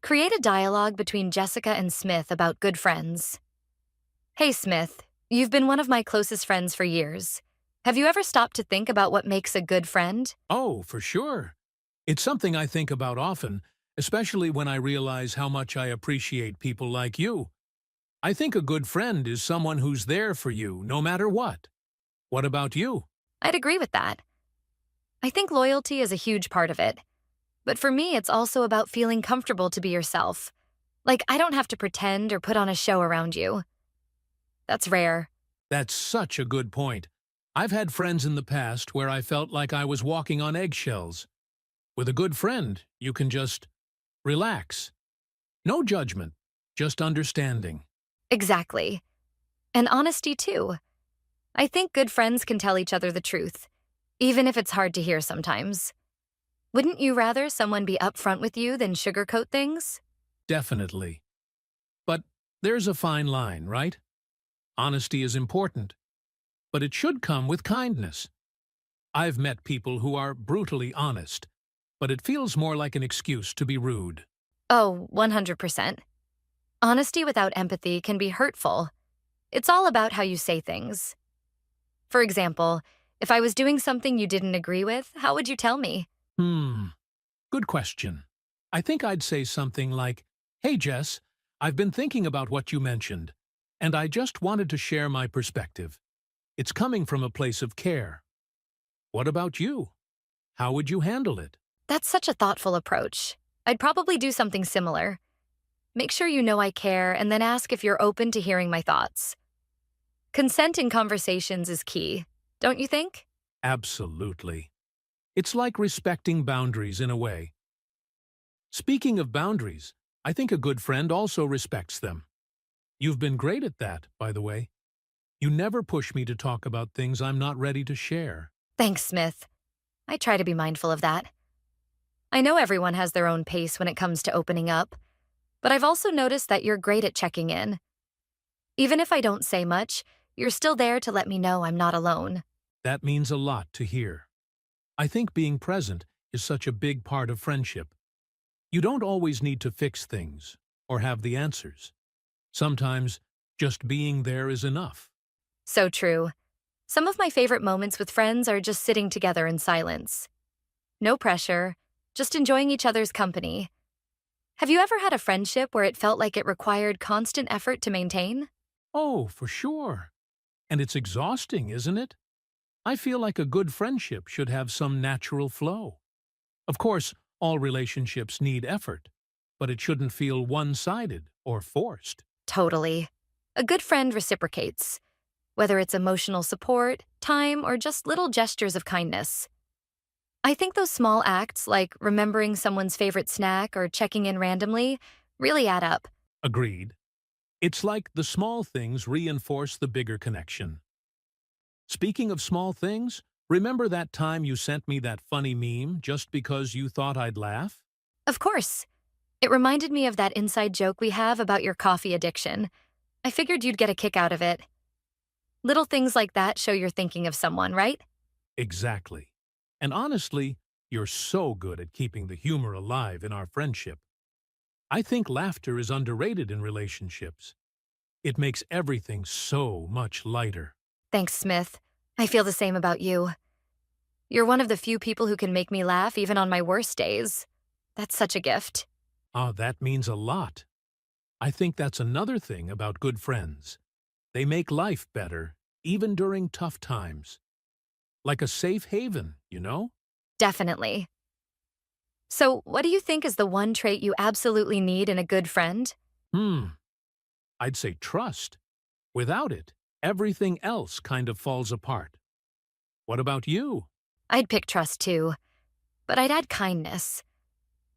Create a dialogue between Jessica and Smith about good friends. Hey, Smith, you've been one of my closest friends for years. Have you ever stopped to think about what makes a good friend? Oh, for sure. It's something I think about often, especially when I realize how much I appreciate people like you. I think a good friend is someone who's there for you, no matter what. What about you? I'd agree with that. I think loyalty is a huge part of it. But for me, it's also about feeling comfortable to be yourself. Like, I don't have to pretend or put on a show around you. That's rare. That's such a good point. I've had friends in the past where I felt like I was walking on eggshells. With a good friend, you can just relax. No judgment, just understanding. Exactly. And honesty, too. I think good friends can tell each other the truth, even if it's hard to hear sometimes. Wouldn't you rather someone be upfront with you than sugarcoat things? Definitely. But there's a fine line, right? Honesty is important, but it should come with kindness. I've met people who are brutally honest, but it feels more like an excuse to be rude. Oh, 100%. Honesty without empathy can be hurtful. It's all about how you say things. For example, if I was doing something you didn't agree with, how would you tell me? Hmm, good question. I think I'd say something like, "Hey Jess, I've been thinking about what you mentioned, and I just wanted to share my perspective. It's coming from a place of care. What about you? How would you handle it?" That's such a thoughtful approach. I'd probably do something similar. Make sure you know I care and then ask if you're open to hearing my thoughts. Consent in conversations is key, don't you think? Absolutely. It's like respecting boundaries in a way. Speaking of boundaries, I think a good friend also respects them. You've been great at that, by the way. You never push me to talk about things I'm not ready to share. Thanks, Smith. I try to be mindful of that. I know everyone has their own pace when it comes to opening up, but I've also noticed that you're great at checking in. Even if I don't say much, you're still there to let me know I'm not alone. That means a lot to hear. I think being present is such a big part of friendship. You don't always need to fix things or have the answers. Sometimes just being there is enough. So true. Some of my favorite moments with friends are just sitting together in silence. No pressure, just enjoying each other's company. Have you ever had a friendship where it felt like it required constant effort to maintain? Oh, for sure. And it's exhausting, isn't it? I feel like a good friendship should have some natural flow. Of course, all relationships need effort, but it shouldn't feel one-sided or forced. Totally. A good friend reciprocates, whether it's emotional support, time, or just little gestures of kindness. I think those small acts, like remembering someone's favorite snack or checking in randomly, really add up. Agreed. It's like the small things reinforce the bigger connection. Speaking of small things, remember that time you sent me that funny meme just because you thought I'd laugh? Of course, it reminded me of that inside joke we have about your coffee addiction. I figured you'd get a kick out of it. Little things like that show you're thinking of someone, right? Exactly. And honestly, you're so good at keeping the humor alive in our friendship. I think laughter is underrated in relationships. It makes everything so much lighter. Thanks, Smith. I feel the same about you. You're one of the few people who can make me laugh even on my worst days. That's such a gift. Ah, that means a lot. I think that's another thing about good friends. They make life better, even during tough times. Like a safe haven, you know? Definitely. So, what do you think is the one trait you absolutely need in a good friend? Hmm, I'd say trust. Without it, everything else kind of falls apart. What about you? I'd pick trust too, but I'd add kindness.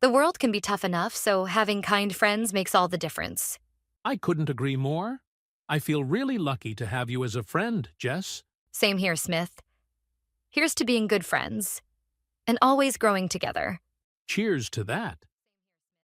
The world can be tough enough, so having kind friends makes all the difference. I couldn't agree more. I feel really lucky to have you as a friend, Jess. Same here, Smith. Here's to being good friends and always growing together. Cheers to that.